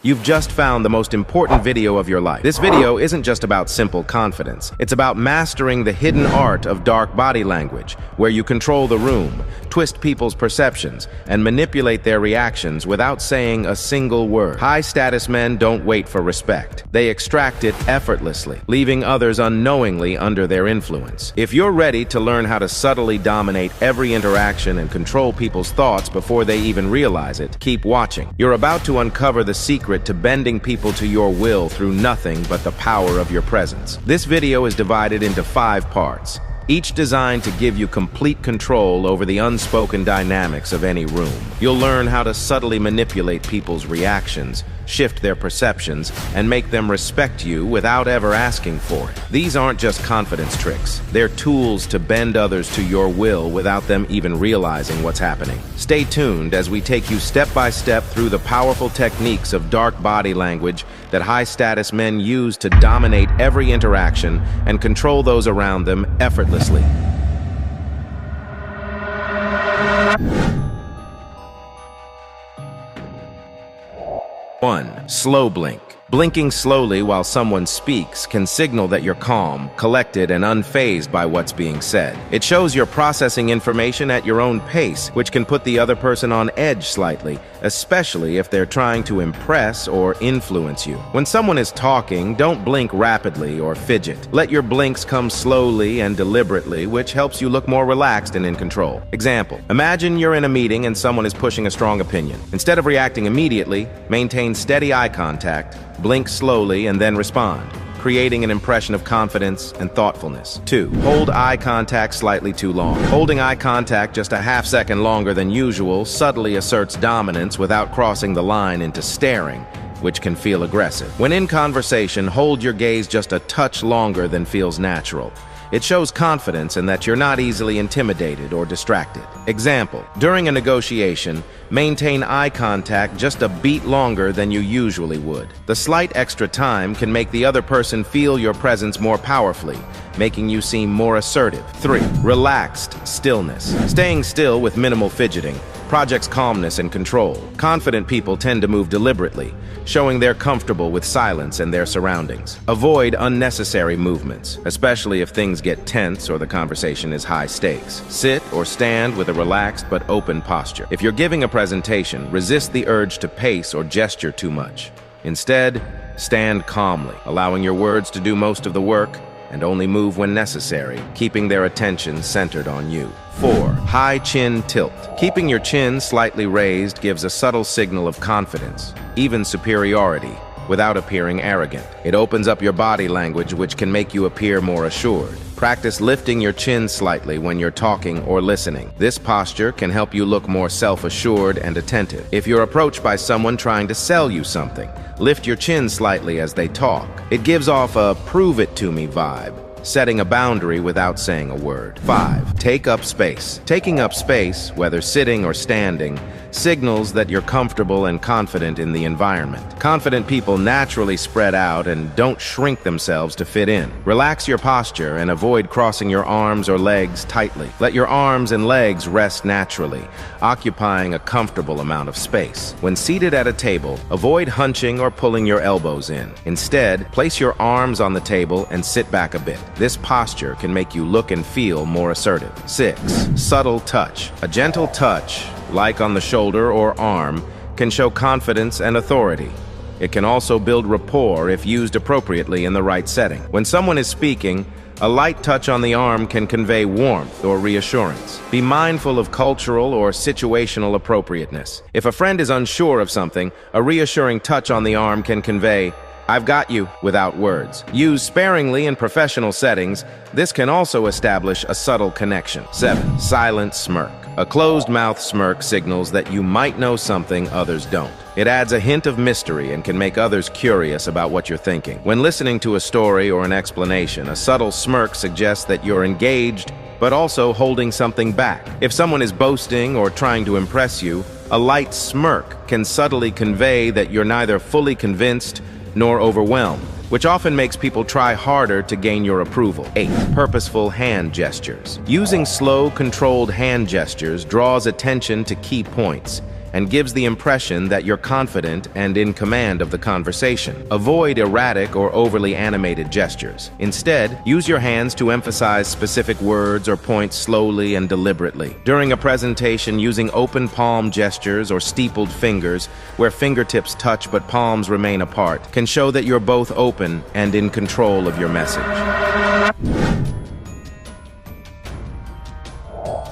You've just found the most important video of your life. This video isn't just about simple confidence. It's about mastering the hidden art of dark body language, where you control the room, twist people's perceptions, and manipulate their reactions without saying a single word. High-status men don't wait for respect. They extract it effortlessly, leaving others unknowingly under their influence. If you're ready to learn how to subtly dominate every interaction and control people's thoughts before they even realize it, keep watching. You're about to uncover the secret to bending people to your will through nothing but the power of your presence. This video is divided into 5 parts, each designed to give you complete control over the unspoken dynamics of any room. You'll learn how to subtly manipulate people's reactions, shift their perceptions, and make them respect you without ever asking for it. These aren't just confidence tricks. They're tools to bend others to your will without them even realizing what's happening. Stay tuned as we take you step by step through the powerful techniques of dark body language that high-status men use to dominate every interaction and control those around them effortlessly. 1. Slow blink. Blinking slowly while someone speaks can signal that you're calm, collected, and unfazed by what's being said. It shows you're processing information at your own pace, which can put the other person on edge slightly, especially if they're trying to impress or influence you. When someone is talking, don't blink rapidly or fidget. Let your blinks come slowly and deliberately, which helps you look more relaxed and in control. Example: imagine you're in a meeting and someone is pushing a strong opinion. Instead of reacting immediately, maintain steady eye contact, blink slowly, and then respond, creating an impression of confidence and thoughtfulness. 2. Hold eye contact slightly too long. Holding eye contact just a half second longer than usual subtly asserts dominance without crossing the line into staring, which can feel aggressive. When in conversation, hold your gaze just a touch longer than feels natural. It shows confidence in that you're not easily intimidated or distracted. Example: during a negotiation, maintain eye contact just a beat longer than you usually would. The slight extra time can make the other person feel your presence more powerfully, making you seem more assertive. 3. Relaxed stillness. Staying still with minimal fidgeting projects calmness and control. Confident people tend to move deliberately, showing they're comfortable with silence and their surroundings. Avoid unnecessary movements, especially if things get tense or the conversation is high stakes. Sit or stand with a relaxed but open posture. If you're giving a presentation, resist the urge to pace or gesture too much. Instead, stand calmly, allowing your words to do most of the work and only move when necessary, keeping their attention centered on you. 4. High chin tilt. Keeping your chin slightly raised gives a subtle signal of confidence, even superiority, without appearing arrogant. It opens up your body language, which can make you appear more assured. Practice lifting your chin slightly when you're talking or listening. This posture can help you look more self-assured and attentive. If you're approached by someone trying to sell you something, lift your chin slightly as they talk. It gives off a prove-it-to-me vibe, setting a boundary without saying a word. 5. Take up space. Taking up space, whether sitting or standing, signals that you're comfortable and confident in the environment. Confident people naturally spread out and don't shrink themselves to fit in. Relax your posture and avoid crossing your arms or legs tightly. Let your arms and legs rest naturally, occupying a comfortable amount of space. When seated at a table, avoid hunching or pulling your elbows in. Instead, place your arms on the table and sit back a bit. This posture can make you look and feel more assertive. 6. Subtle touch. A gentle touch, like on the shoulder or arm, can show confidence and authority. It can also build rapport if used appropriately in the right setting. When someone is speaking, a light touch on the arm can convey warmth or reassurance. Be mindful of cultural or situational appropriateness. If a friend is unsure of something, a reassuring touch on the arm can convey, "I've got you," without words. Used sparingly in professional settings, this can also establish a subtle connection. 7. Silent smirk. A closed-mouth smirk signals that you might know something others don't. It adds a hint of mystery and can make others curious about what you're thinking. When listening to a story or an explanation, a subtle smirk suggests that you're engaged, but also holding something back. If someone is boasting or trying to impress you, a light smirk can subtly convey that you're neither fully convinced nor overwhelmed, which often makes people try harder to gain your approval. 8. Purposeful hand gestures. Using slow, controlled hand gestures draws attention to key points, and gives the impression that you're confident and in command of the conversation. Avoid erratic or overly animated gestures. Instead, use your hands to emphasize specific words or points slowly and deliberately. During a presentation, using open palm gestures or steepled fingers, where fingertips touch but palms remain apart, can show that you're both open and in control of your message.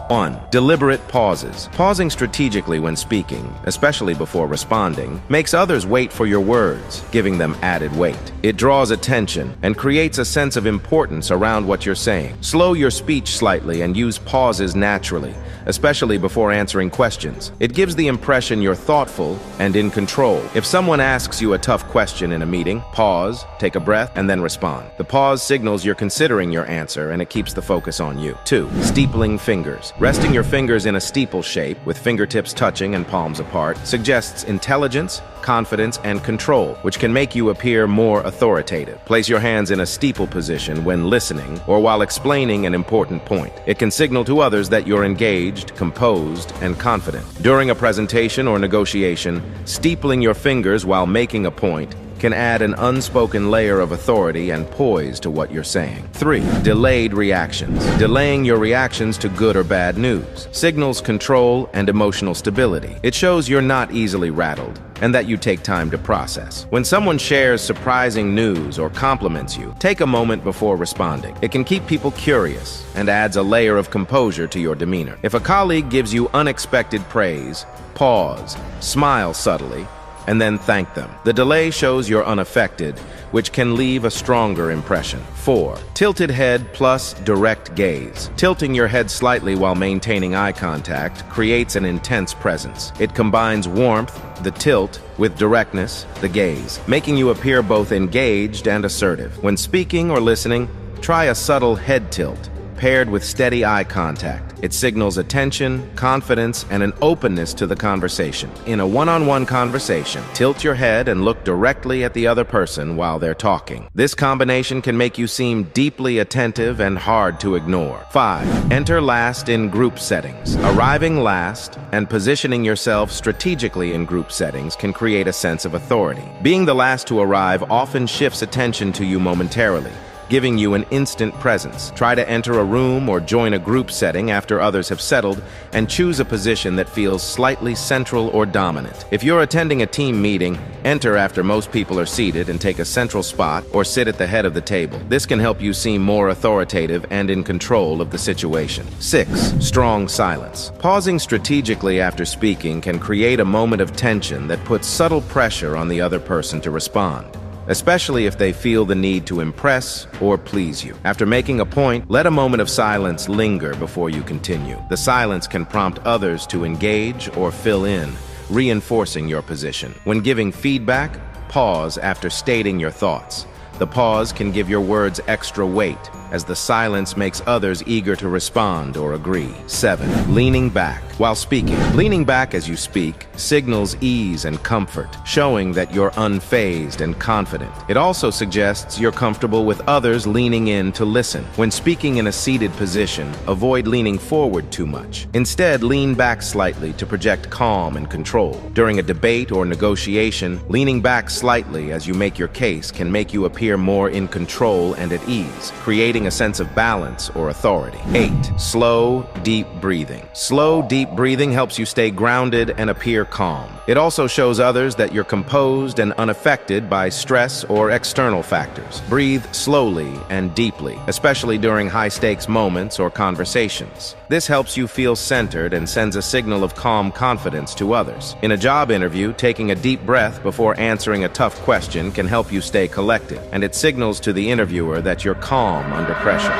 1. Deliberate pauses. Pausing strategically when speaking, especially before responding, makes others wait for your words, giving them added weight. It draws attention and creates a sense of importance around what you're saying. Slow your speech slightly and use pauses naturally, especially before answering questions. It gives the impression you're thoughtful and in control. If someone asks you a tough question in a meeting, pause, take a breath, and then respond. The pause signals you're considering your answer, and it keeps the focus on you. 2. Steepling fingers. Resting your fingers in a steeple shape, with fingertips touching and palms apart, suggests intelligence, confidence, and control, which can make you appear more authoritative. Place your hands in a steeple position when listening or while explaining an important point. It can signal to others that you're engaged, composed, and confident. During a presentation or negotiation, steepling your fingers while making a point can add an unspoken layer of authority and poise to what you're saying. 3. Delayed reactions. Delaying your reactions to good or bad news signals control and emotional stability. It shows you're not easily rattled and that you take time to process. When someone shares surprising news or compliments you, take a moment before responding. It can keep people curious and adds a layer of composure to your demeanor. If a colleague gives you unexpected praise, pause, smile subtly, and then thank them. The delay shows you're unaffected, which can leave a stronger impression. 4. Tilted head plus direct gaze. Tilting your head slightly while maintaining eye contact creates an intense presence. It combines warmth, the tilt, with directness, the gaze, making you appear both engaged and assertive. When speaking or listening, try a subtle head tilt, paired with steady eye contact. It signals attention, confidence, and an openness to the conversation. In a one-on-one conversation, tilt your head and look directly at the other person while they're talking. This combination can make you seem deeply attentive and hard to ignore. 5. Enter last in group settings. Arriving last and positioning yourself strategically in group settings can create a sense of authority. Being the last to arrive often shifts attention to you momentarily, giving you an instant presence. Try to enter a room or join a group setting after others have settled, and choose a position that feels slightly central or dominant. If you're attending a team meeting, enter after most people are seated and take a central spot or sit at the head of the table. This can help you seem more authoritative and in control of the situation. 6. Strong silence. Pausing strategically after speaking can create a moment of tension that puts subtle pressure on the other person to respond, especially if they feel the need to impress or please you. After making a point, let a moment of silence linger before you continue. The silence can prompt others to engage or fill in, reinforcing your position. When giving feedback, pause after stating your thoughts. The pause can give your words extra weight, as the silence makes others eager to respond or agree. 7. Leaning back while speaking. Leaning back as you speak signals ease and comfort, showing that you're unfazed and confident. It also suggests you're comfortable with others leaning in to listen. When speaking in a seated position, avoid leaning forward too much. Instead, lean back slightly to project calm and control. During a debate or negotiation, leaning back slightly as you make your case can make you appear more in control and at ease, creating a sense of balance or authority. 8. Slow, deep breathing. Slow, deep breathing helps you stay grounded and appear calm. It also shows others that you're composed and unaffected by stress or external factors. Breathe slowly and deeply, especially during high-stakes moments or conversations. This helps you feel centered and sends a signal of calm confidence to others. In a job interview, taking a deep breath before answering a tough question can help you stay collected, and it signals to the interviewer that you're calm under pressure.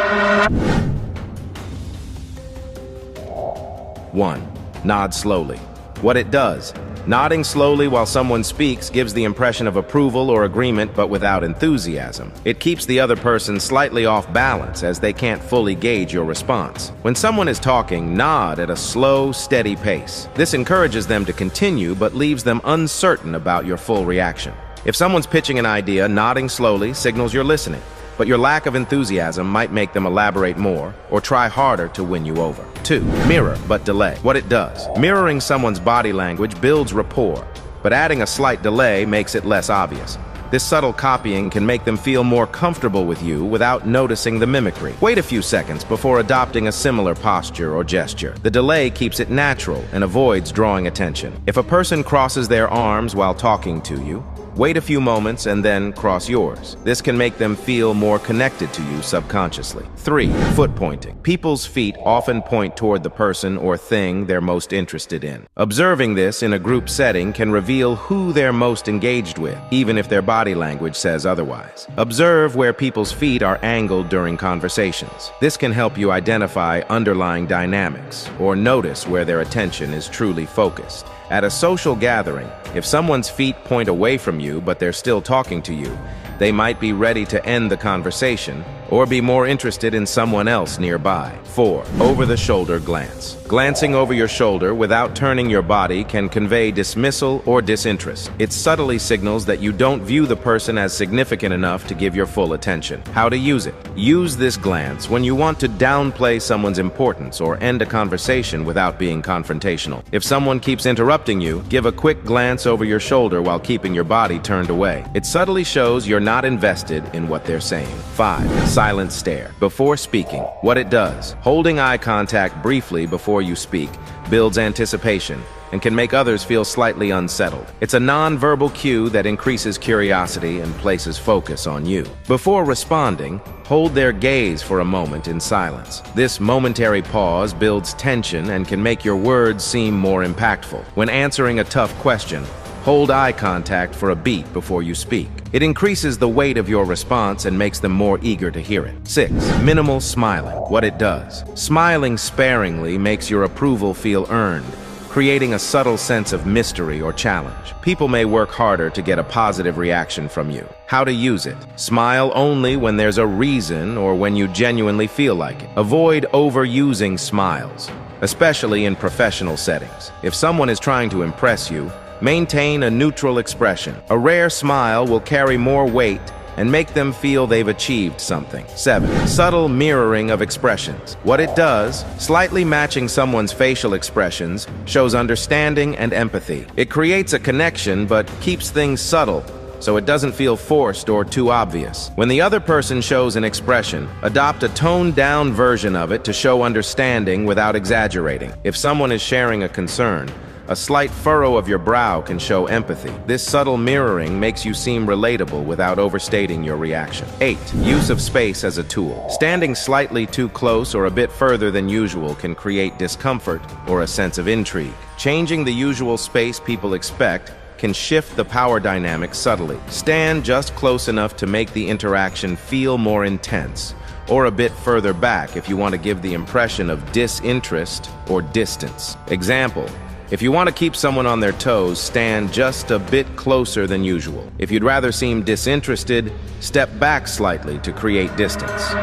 1. Nod slowly. What it does: nodding slowly while someone speaks gives the impression of approval or agreement, but without enthusiasm. It keeps the other person slightly off balance, as they can't fully gauge your response. When someone is talking, nod at a slow, steady pace. This encourages them to continue, but leaves them uncertain about your full reaction. If someone's pitching an idea, nodding slowly signals you're listening. but your lack of enthusiasm might make them elaborate more or try harder to win you over. 2. Mirror but delay. What it does. Mirroring someone's body language builds rapport, but adding a slight delay makes it less obvious. This subtle copying can make them feel more comfortable with you without noticing the mimicry. Wait a few seconds before adopting a similar posture or gesture. The delay keeps it natural and avoids drawing attention. If a person crosses their arms while talking to you, wait a few moments and then cross yours. This can make them feel more connected to you subconsciously. 3. Foot pointing. People's feet often point toward the person or thing they're most interested in. Observing this in a group setting can reveal who they're most engaged with, even if their body language says otherwise. Observe where people's feet are angled during conversations. This can help you identify underlying dynamics or notice where their attention is truly focused. At a social gathering, if someone's feet point away from you but they're still talking to you, they might be ready to end the conversation or be more interested in someone else nearby. 4. Over-the-shoulder glance. Glancing over your shoulder without turning your body can convey dismissal or disinterest. It subtly signals that you don't view the person as significant enough to give your full attention. How to use it. Use this glance when you want to downplay someone's importance or end a conversation without being confrontational. If someone keeps interrupting you, give a quick glance over your shoulder while keeping your body turned away. It subtly shows you're not invested in what they're saying. 5. Silent stare. Before speaking. What it does. Holding eye contact briefly before you speak builds anticipation and can make others feel slightly unsettled. It's a non-verbal cue that increases curiosity and places focus on you. Before responding, hold their gaze for a moment in silence. This momentary pause builds tension and can make your words seem more impactful. When answering a tough question, hold eye contact for a beat before you speak. It increases the weight of your response and makes them more eager to hear it. 6. Minimal smiling. What it does. Smiling sparingly makes your approval feel earned, creating a subtle sense of mystery or challenge. People may work harder to get a positive reaction from you. How to use it. Smile only when there's a reason or when you genuinely feel like it. Avoid overusing smiles, especially in professional settings. If someone is trying to impress you, maintain a neutral expression. A rare smile will carry more weight and make them feel they've achieved something. 7. Subtle mirroring of expressions. What it does, slightly matching someone's facial expressions, shows understanding and empathy. It creates a connection but keeps things subtle, so it doesn't feel forced or too obvious. When the other person shows an expression, adopt a toned-down version of it to show understanding without exaggerating. If someone is sharing a concern, a slight furrow of your brow can show empathy. This subtle mirroring makes you seem relatable without overstating your reaction. 8. Use of space as a tool. Standing slightly too close or a bit further than usual can create discomfort or a sense of intrigue. Changing the usual space people expect can shift the power dynamic subtly. Stand just close enough to make the interaction feel more intense, or a bit further back if you want to give the impression of disinterest or distance. Example: if you want to keep someone on their toes, stand just a bit closer than usual. If you'd rather seem disinterested, step back slightly to create distance.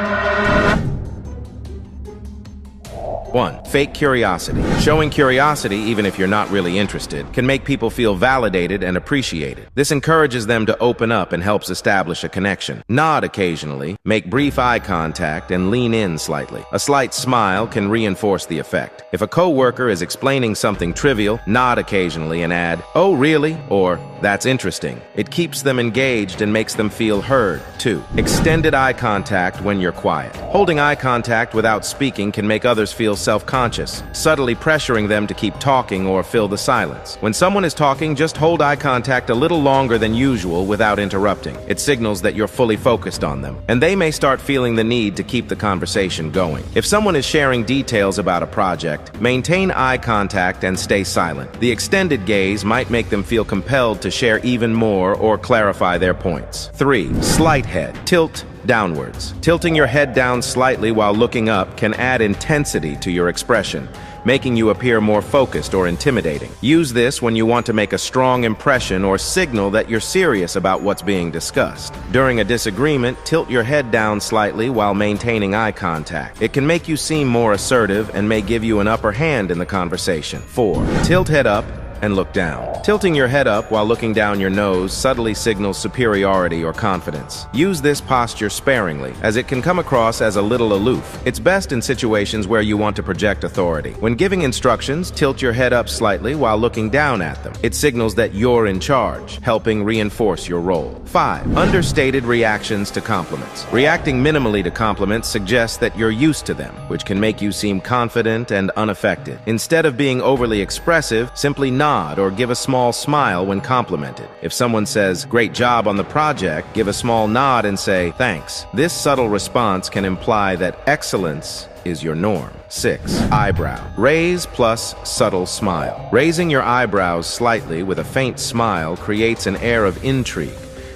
1. Fake curiosity. Showing curiosity, even if you're not really interested, can make people feel validated and appreciated. This encourages them to open up and helps establish a connection. Nod occasionally, make brief eye contact, and lean in slightly. A slight smile can reinforce the effect. If a coworker is explaining something trivial, nod occasionally and add, "Oh, really?" or "That's interesting." It keeps them engaged and makes them feel heard. 2. Extended eye contact when you're quiet. Holding eye contact without speaking can make others feel self-conscious, subtly pressuring them to keep talking or fill the silence. When someone is talking, just hold eye contact a little longer than usual without interrupting. It signals that you're fully focused on them, and they may start feeling the need to keep the conversation going. If someone is sharing details about a project, maintain eye contact and stay silent. The extended gaze might make them feel compelled to share even more or clarify their points. 3. Slight head. Tilt downwards. Tilting your head down slightly while looking up can add intensity to your expression, making you appear more focused or intimidating. Use this when you want to make a strong impression or signal that you're serious about what's being discussed. During a disagreement, tilt your head down slightly while maintaining eye contact. It can make you seem more assertive and may give you an upper hand in the conversation. 4. Tilt head up and look down. Tilting your head up while looking down your nose subtly signals superiority or confidence. Use this posture sparingly, as it can come across as a little aloof. It's best in situations where you want to project authority. When giving instructions, tilt your head up slightly while looking down at them. It signals that you're in charge, helping reinforce your role. 5. Understated reactions to compliments. Reacting minimally to compliments suggests that you're used to them, which can make you seem confident and unaffected. Instead of being overly expressive, simply nod or give a small smile when complimented. If someone says, "Great job on the project," give a small nod and say, "Thanks." This subtle response can imply that excellence is your norm. 6. Eyebrow. Raise plus subtle smile. Raising your eyebrows slightly with a faint smile creates an air of intrigue,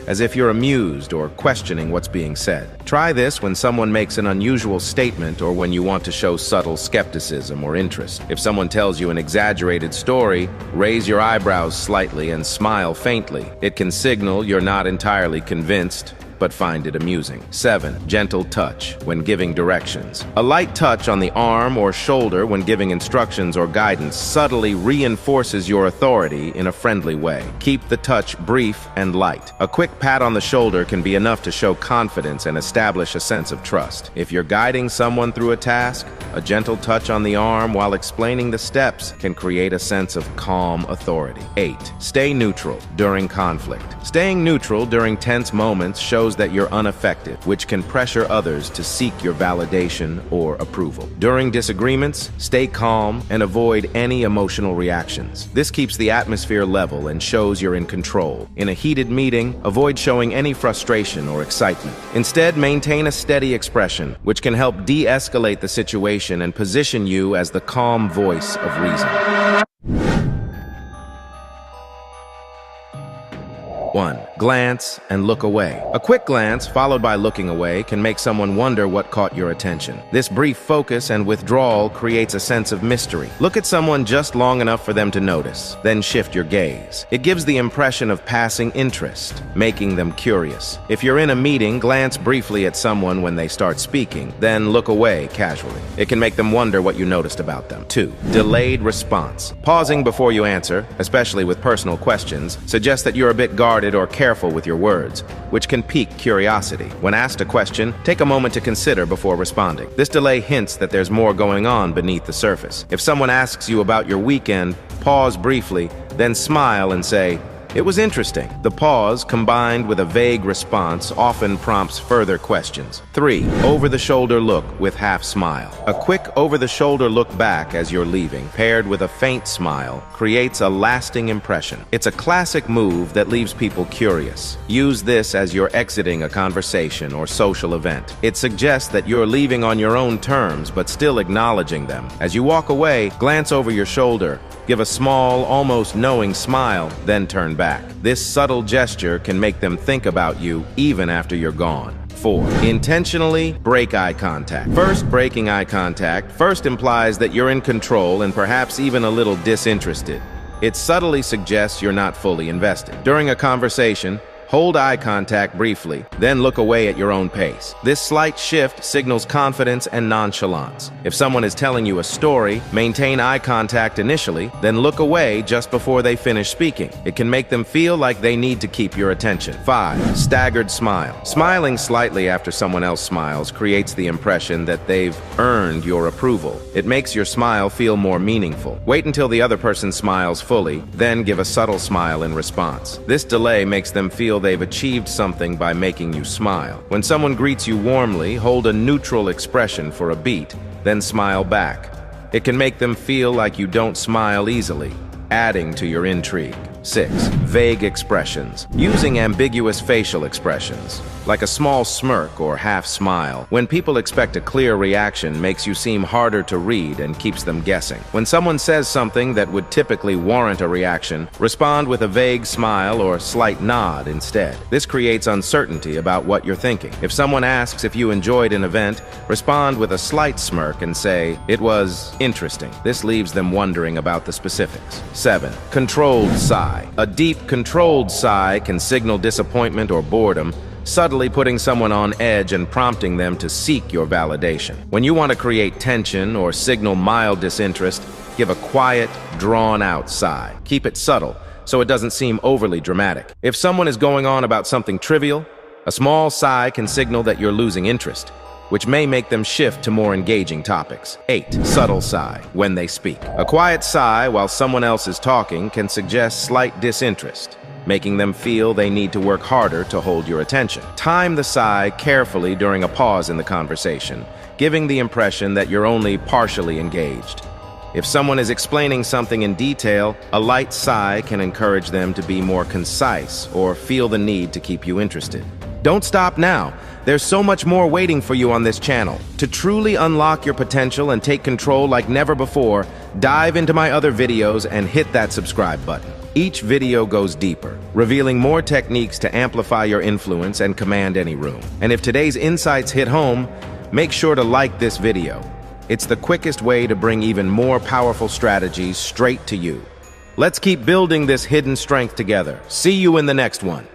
as if you're amused or questioning what's being said. Try this when someone makes an unusual statement or when you want to show subtle skepticism or interest. If someone tells you an exaggerated story, raise your eyebrows slightly and smile faintly. It can signal you're not entirely convinced, but find it amusing. 7. Gentle touch when giving directions. A light touch on the arm or shoulder when giving instructions or guidance subtly reinforces your authority in a friendly way. Keep the touch brief and light. A quick pat on the shoulder can be enough to show confidence and establish a sense of trust. If you're guiding someone through a task, a gentle touch on the arm while explaining the steps can create a sense of calm authority. 8. Stay neutral during conflict. Staying neutral during tense moments shows that you're unaffected, which can pressure others to seek your validation or approval. During disagreements, stay calm and avoid any emotional reactions. This keeps the atmosphere level and shows you're in control. In a heated meeting, avoid showing any frustration or excitement. Instead, maintain a steady expression, which can help de-escalate the situation and position you as the calm voice of reason. 1. Glance and look away. A quick glance, followed by looking away, can make someone wonder what caught your attention. This brief focus and withdrawal creates a sense of mystery. Look at someone just long enough for them to notice, then shift your gaze. It gives the impression of passing interest, making them curious. If you're in a meeting, glance briefly at someone when they start speaking, then look away casually. It can make them wonder what you noticed about them. 2. Delayed response. Pausing before you answer, especially with personal questions, suggests that you're a bit guarded or careful with your words, which can pique curiosity. When asked a question, take a moment to consider before responding. This delay hints that there's more going on beneath the surface. If someone asks you about your weekend, pause briefly, then smile and say, "It was interesting." The pause, combined with a vague response, often prompts further questions. 3. Over-the-shoulder look with half smile. A quick over-the-shoulder look back as you're leaving, paired with a faint smile, creates a lasting impression. It's a classic move that leaves people curious. Use this as you're exiting a conversation or social event. It suggests that you're leaving on your own terms, but still acknowledging them. As you walk away, glance over your shoulder, give a small, almost knowing smile, then turn back. This subtle gesture can make them think about you even after you're gone. 4. Intentionally break eye contact. Breaking eye contact implies that you're in control and perhaps even a little disinterested. It subtly suggests you're not fully invested. During a conversation, hold eye contact briefly, then look away at your own pace. This slight shift signals confidence and nonchalance. If someone is telling you a story, maintain eye contact initially, then look away just before they finish speaking. It can make them feel like they need to keep your attention. 5. Staggered smile. Smiling slightly after someone else smiles creates the impression that they've earned your approval. It makes your smile feel more meaningful. Wait until the other person smiles fully, then give a subtle smile in response. This delay makes them feel they've achieved something by making you smile. When someone greets you warmly, hold a neutral expression for a beat, then smile back. It can make them feel like you don't smile easily, adding to your intrigue. 6. Vague expressions. Using ambiguous facial expressions, like a small smirk or half smile, when people expect a clear reaction, makes you seem harder to read and keeps them guessing. When someone says something that would typically warrant a reaction, respond with a vague smile or slight nod instead. This creates uncertainty about what you're thinking. If someone asks if you enjoyed an event, respond with a slight smirk and say, "It was interesting." This leaves them wondering about the specifics. 7. Controlled sigh. A deep, controlled sigh can signal disappointment or boredom, subtly putting someone on edge and prompting them to seek your validation. When you want to create tension or signal mild disinterest, give a quiet, drawn-out sigh. Keep it subtle, so it doesn't seem overly dramatic. If someone is going on about something trivial, a small sigh can signal that you're losing interest, which may make them shift to more engaging topics. 8. Subtle sigh when they speak. A quiet sigh while someone else is talking can suggest slight disinterest, making them feel they need to work harder to hold your attention. Time the sigh carefully during a pause in the conversation, giving the impression that you're only partially engaged. If someone is explaining something in detail, a light sigh can encourage them to be more concise or feel the need to keep you interested. Don't stop now. There's so much more waiting for you on this channel. To truly unlock your potential and take control like never before, dive into my other videos and hit that subscribe button. Each video goes deeper, revealing more techniques to amplify your influence and command any room. And if today's insights hit home, make sure to like this video. It's the quickest way to bring even more powerful strategies straight to you. Let's keep building this hidden strength together. See you in the next one.